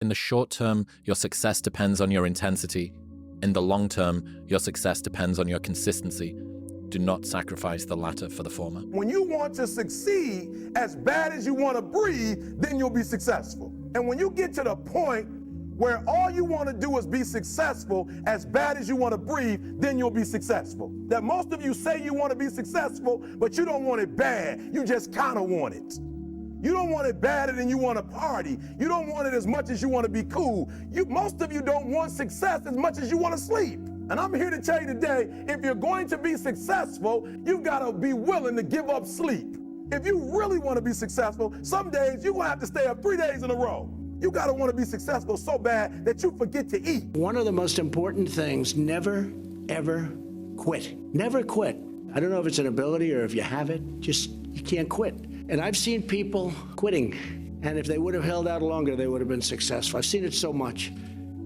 In the short term, your success depends on your intensity. In the long term, your success depends on your consistency. Do not sacrifice the latter for the former. When you want to succeed as bad as you want to breathe, then you'll be successful. And when you get to the point where all you want to do is be successful as bad as you want to breathe, then you'll be successful. That most of you say you want to be successful, but you don't want it bad. You just kind of want it. You don't want it badder than you want to party. You don't want it as much as you want to be cool. Most of you don't want success as much as you want to sleep. And I'm here to tell you today, if you're going to be successful, you've got to be willing to give up sleep. If you really want to be successful, some days you're going to have to stay up 3 days in a row. You got to want to be successful so bad that you forget to eat. One of the most important things, never, ever quit. Never quit. I don't know if it's an ability or if you have it, just you can't quit. And I've seen people quitting, and if they would have held out longer, they would have been successful. I've seen it so much.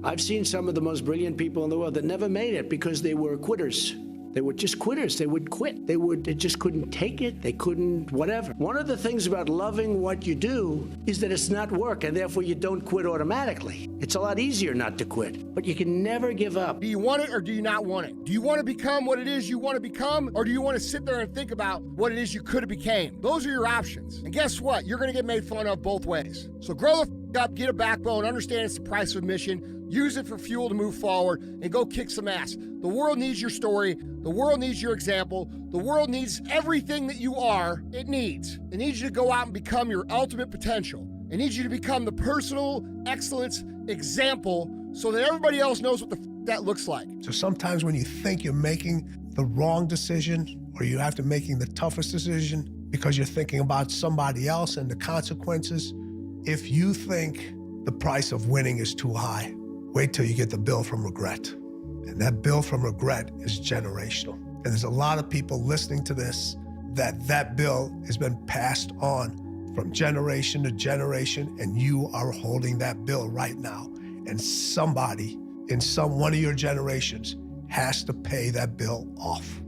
I've seen some of the most brilliant people in the world that never made it because they were quitters. They were just quitters. They would quit. They just couldn't take it. They couldn't whatever. One of the things about loving what you do is that it's not work, and therefore you don't quit automatically. It's a lot easier not to quit, but you can never give up. Do you want it or do you not want it? Do you want to become what it is you want to become, or do you want to sit there and think about what it is you could have became? Those are your options. And guess what? You're going to get made fun of both ways. So grow the up, get a backbone, understand it's the price of admission, use it for fuel to move forward, and go kick some ass. The world needs your story. The world needs your example. The world needs everything that you are. It needs you to go out and become your ultimate potential. It needs you to become the personal excellence example so that everybody else knows what that looks like. So sometimes when you think you're making the wrong decision, or you have to making the toughest decision because you're thinking about somebody else and the consequences, if you think the price of winning is too high, wait till you get the bill from regret. And that bill from regret is generational. And there's a lot of people listening to this that bill has been passed on from generation to generation, and you are holding that bill right now. And somebody in one of your generations has to pay that bill off.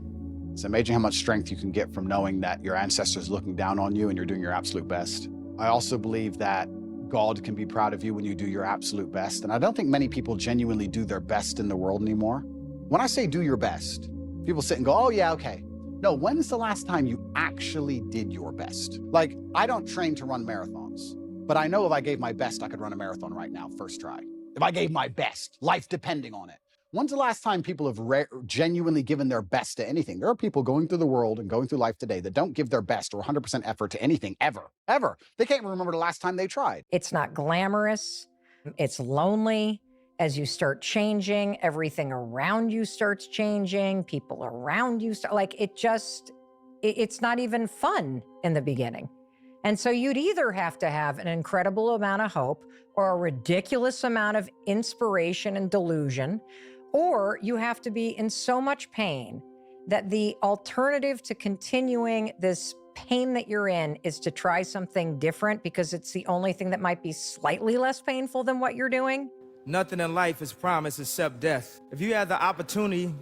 It's amazing how much strength you can get from knowing that your ancestors are looking down on you and you're doing your absolute best. I also believe that God can be proud of you when you do your absolute best. And I don't think many people genuinely do their best in the world anymore. When I say do your best, people sit and go, oh yeah, okay. No, when's the last time you actually did your best? Like, I don't train to run marathons, but I know if I gave my best, I could run a marathon right now, first try. If I gave my best, life depending on it. When's the last time people have genuinely given their best to anything? There are people going through the world and going through life today that don't give their best or 100% effort to anything, ever. They can't remember the last time they tried. It's not glamorous. It's lonely. As you start changing, everything around you starts changing. People around you start, it's not even fun in the beginning. And so you'd either have to have an incredible amount of hope or a ridiculous amount of inspiration and delusion, or you have to be in so much pain that the alternative to continuing this pain that you're in is to try something different because it's the only thing that might be slightly less painful than what you're doing. Nothing in life is promised except death. If you have the opportunity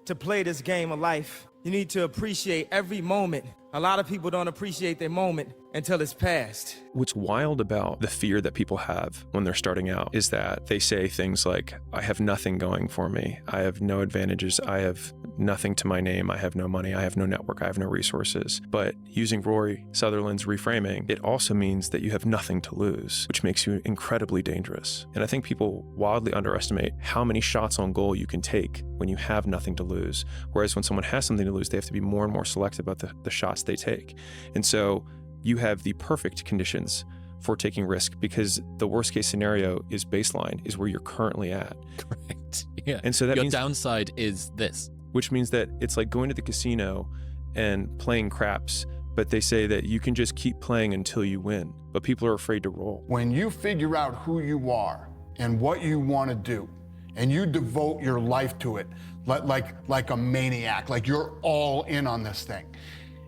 to play this game of life, you need to appreciate every moment. A lot of people don't appreciate their moment until it's past. What's wild about the fear that people have when they're starting out is that they say things like, I have nothing going for me. I have no advantages. I have nothing to my name. I have no money. I have no network. I have no resources. But using Rory Sutherland's reframing, it also means that you have nothing to lose, which makes you incredibly dangerous. And I think people wildly underestimate how many shots on goal you can take when you have nothing to lose. Whereas when someone has something to lose, they have to be more and more selective about the shots they take. And so you have the perfect conditions for taking risk because the worst case scenario is baseline, is where you're currently at. Correct. Yeah. And so that your means downside is this. Which means that it's like going to the casino and playing craps, but they say that you can just keep playing until you win, but people are afraid to roll. When you figure out who you are and what you want to do, and you devote your life to it, like a maniac, like you're all in on this thing,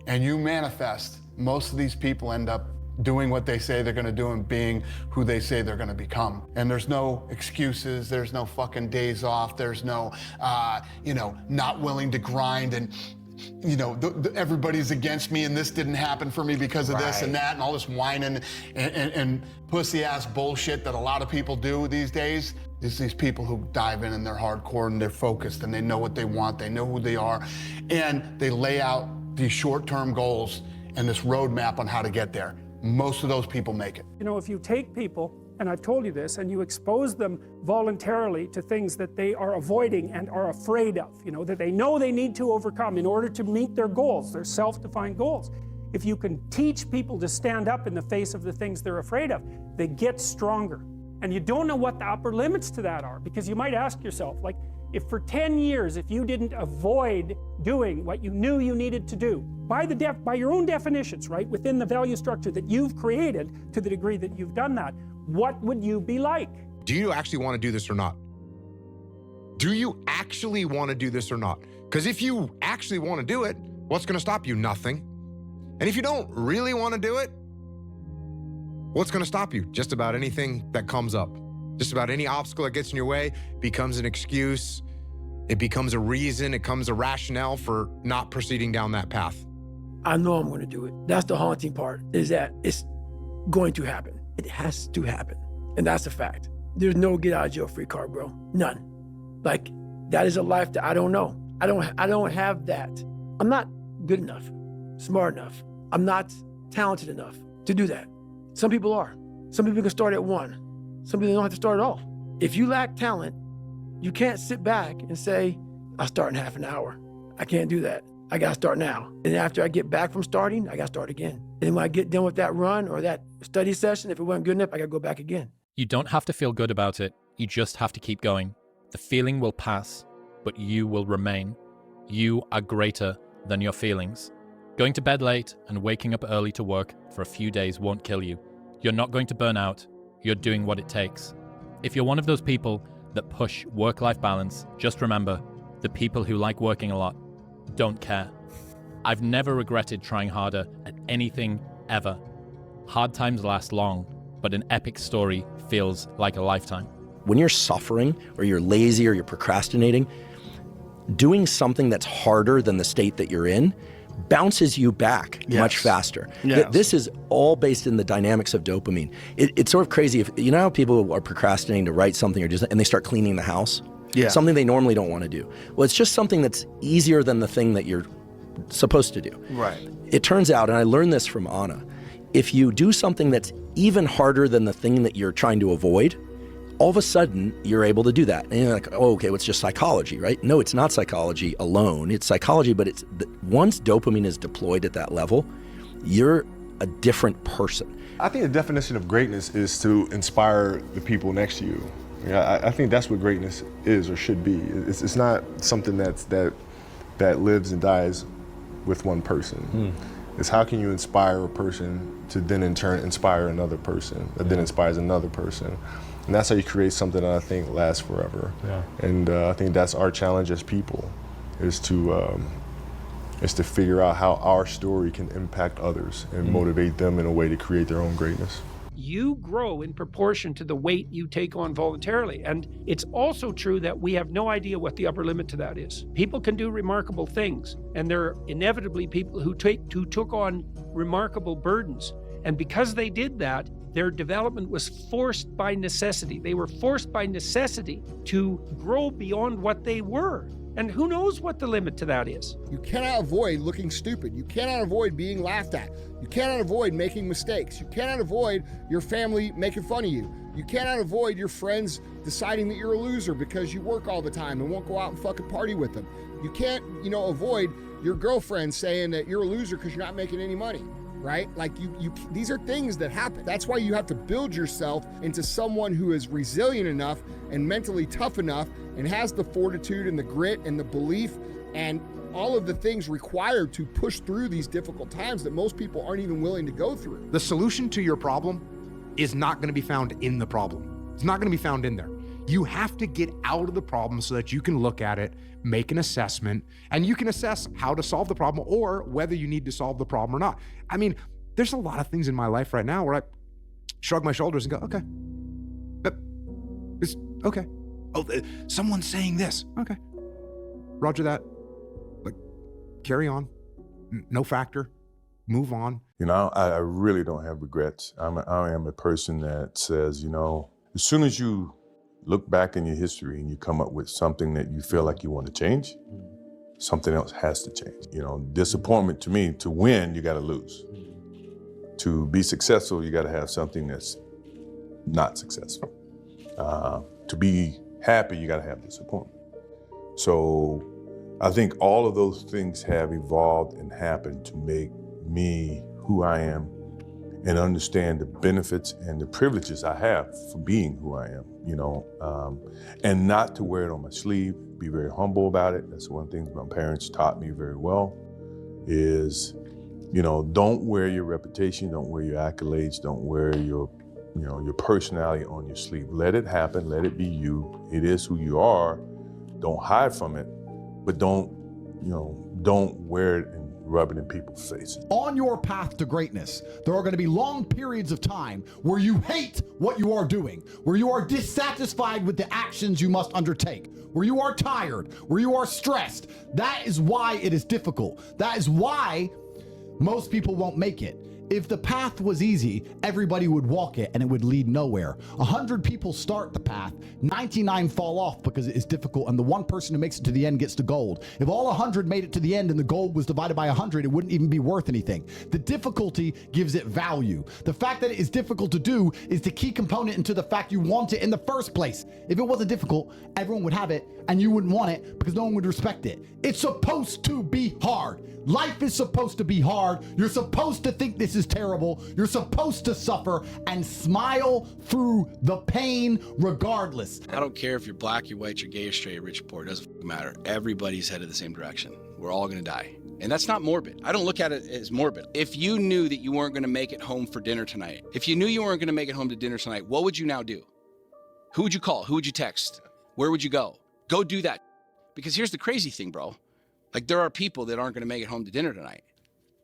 and you manifest, most of these people end up doing what they say they're gonna do and being who they say they're gonna become. And there's no excuses, there's no fucking days off, there's no, not willing to grind. And you know, everybody's against me and this didn't happen for me because of this and that and all this whining and pussy-ass bullshit that a lot of people do these days. It's these people who dive in and they're hardcore and they're focused and they know what they want, they know who they are, and they lay out these short-term goals and this roadmap on how to get there. Most of those people make it. You know, if you take people, and I've told you this, and you expose them voluntarily to things that they are avoiding and are afraid of, you know, that they know they need to overcome in order to meet their goals, their self-defined goals. If you can teach people to stand up in the face of the things they're afraid of, they get stronger. And you don't know what the upper limits to that are, because you might ask yourself, like, if for 10 years, if you didn't avoid doing what you knew you needed to do, by your own definitions, right, within the value structure that you've created to the degree that you've done that, what would you be like? Do you actually want to do this or not? Do you actually want to do this or not? Because if you actually want to do it, what's going to stop you? Nothing. And if you don't really want to do it, what's going to stop you? Just about anything that comes up. Just about any obstacle that gets in your way becomes an excuse. It becomes a reason. It becomes a rationale for not proceeding down that path. I know I'm going to do it. That's the haunting part, is that it's going to happen. It has to happen. And that's a fact. There's no get out of jail free card, bro. None. Like, that is a life that I don't know. I don't have that. I'm not good enough, smart enough. I'm not talented enough to do that. Some people are. Some people can start at 1. Some people don't have to start at all. If you lack talent, you can't sit back and say, I'll start in half an hour. I can't do that. I gotta start now. And after I get back from starting, I gotta start again. And when I get done with that run or that study session, if it wasn't good enough, I gotta go back again. You don't have to feel good about it. You just have to keep going. The feeling will pass, but you will remain. You are greater than your feelings. Going to bed late and waking up early to work for a few days won't kill you. You're not going to burn out. You're doing what it takes. If you're one of those people that push work-life balance, just remember, the people who like working a lot don't care. I've never regretted trying harder at anything ever. Hard times last long, but an epic story feels like a lifetime. When you're suffering or you're lazy or you're procrastinating, doing something that's harder than the state that you're in bounces you back much faster. This is all based in the dynamics of dopamine. It's sort of crazy. If you know how people are procrastinating to write something or and they start cleaning the house? Something they normally don't want to do. Well, it's just something that's easier than the thing that you're supposed to do. Right. It turns out, and I learned this from Anna, if you do something that's even harder than the thing that you're trying to avoid, all of a sudden you're able to do that. And you're like, oh, okay, well, it's just psychology, right? No, it's not psychology alone. It's psychology, but once dopamine is deployed at that level, you're a different person. I think the definition of greatness is to inspire the people next to you. I think that's what greatness is or should be. It's not something that lives and dies with one person. It's how can you inspire a person to then in turn inspire another person that then inspires another person. And that's how you create something that I think lasts forever. And I think that's our challenge as people, is to figure out how our story can impact others and motivate them in a way to create their own greatness. You grow in proportion to the weight you take on voluntarily. And it's also true that we have no idea what the upper limit to that is. People can do remarkable things, and there are inevitably people who took on remarkable burdens. And because they did that, their development was forced by necessity. They were forced by necessity to grow beyond what they were. And who knows what the limit to that is? You cannot avoid looking stupid. You cannot avoid being laughed at. You cannot avoid making mistakes. You cannot avoid your family making fun of you. You cannot avoid your friends deciding that you're a loser because you work all the time and won't go out and fucking party with them. You can't, avoid your girlfriend saying that you're a loser because you're not making any money. Right? Like these are things that happen. That's why you have to build yourself into someone who is resilient enough and mentally tough enough and has the fortitude and the grit and the belief and all of the things required to push through these difficult times that most people aren't even willing to go through. The solution to your problem is not going to be found in the problem. It's not going to be found in there. You have to get out of the problem so that you can look at it, make an assessment, and you can assess how to solve the problem or whether you need to solve the problem or not. I mean, there's a lot of things in my life right now where I shrug my shoulders and go, okay, it's okay. Oh, someone's saying this. Okay, roger that. Like, carry on. No factor. Move on. You know, I really don't have regrets. I am a person that says, you know, as soon as you look back in your history and you come up with something that you feel like you want to change, something else has to change. You know, disappointment to me, to win, you got to lose. To be successful, you got to have something that's not successful. To be happy, you got to have disappointment. So I think all of those things have evolved and happened to make me who I am and understand the benefits and the privileges I have for being who I am, you know, and not to wear it on my sleeve, be very humble about it. That's one thing my parents taught me very well is, you know, don't wear your reputation, don't wear your accolades, don't wear your, you know, your personality on your sleeve. Let it happen, let it be you. It is who you are. Don't hide from it, but don't wear it and rub it in people's faces. On your path to greatness, there are going to be long periods of time where you hate what you are doing, where you are dissatisfied with the actions you must undertake, where you are tired, where you are stressed. That is why it is difficult. That is why most people won't make it. If the path was easy, everybody would walk it and it would lead nowhere. 100 people start the path, 99 fall off because it is difficult, and the one person who makes it to the end gets the gold. If all 100 made it to the end and the gold was divided by 100, it wouldn't even be worth anything. The difficulty gives it value. The fact that it is difficult to do is the key component into the fact you want it in the first place. If it wasn't difficult, everyone would have it and you wouldn't want it because no one would respect it. It's supposed to be hard. Life is supposed to be hard. You're supposed to think this is terrible. You're supposed to suffer and smile through the pain regardless. I don't care if you're black, you're white, you're gay, or straight, or rich, or poor. It doesn't matter. Everybody's headed the same direction. We're all gonna die. And that's not morbid. I don't look at it as morbid. If you knew that you weren't gonna make it home for dinner tonight, if you knew you weren't gonna make it home to dinner tonight, what would you now do? Who would you call? Who would you text? Where would you go? Go do that. Because here's the crazy thing, bro. Like, there are people that aren't going to make it home to dinner tonight.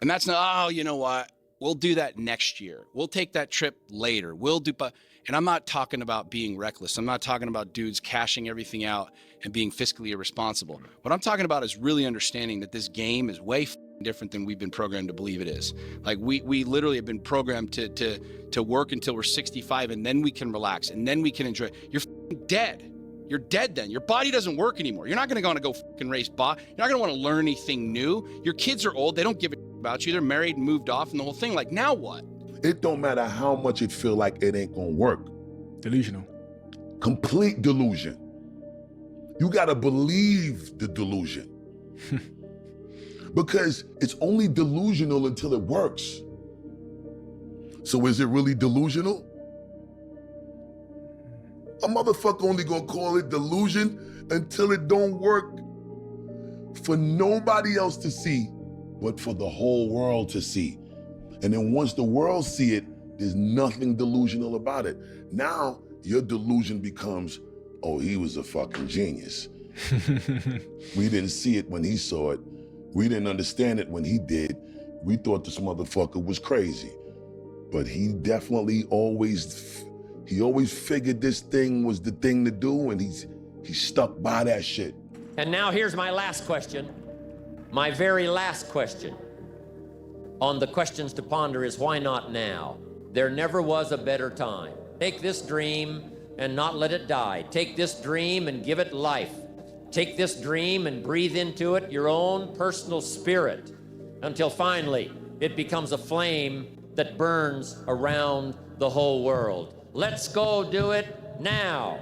And that's not, oh, you know what? We'll do that next year. We'll take that trip later. And I'm not talking about being reckless. I'm not talking about dudes cashing everything out and being fiscally irresponsible. What I'm talking about is really understanding that this game is way different than we've been programmed to believe it is. Like, we literally have been programmed to work until we're 65, and then we can relax, and then we can enjoy. You're dead. You're dead then. Your body doesn't work anymore. You're not going to want to go fucking race bot. You're not going to want to learn anything new. Your kids are old. They don't give a about you. They're married and moved off and the whole thing. Like, now what? It don't matter how much it feel like it ain't going to work. Delusional. Complete delusion. You got to believe the delusion. Because it's only delusional until it works. So is it really delusional? A motherfucker only gonna call it delusion until it don't work for nobody else to see, but for the whole world to see. And then once the world see it, there's nothing delusional about it. Now, your delusion becomes, oh, he was a fucking genius. We didn't see it when he saw it. We didn't understand it when he did. We thought this motherfucker was crazy. But he definitely always figured this thing was the thing to do, and he stuck by that shit. And now here's my last question. My very last question on the questions to ponder is, why not now? There never was a better time. Take this dream and not let it die. Take this dream and give it life. Take this dream and breathe into it your own personal spirit until finally it becomes a flame that burns around the whole world. Let's go do it now.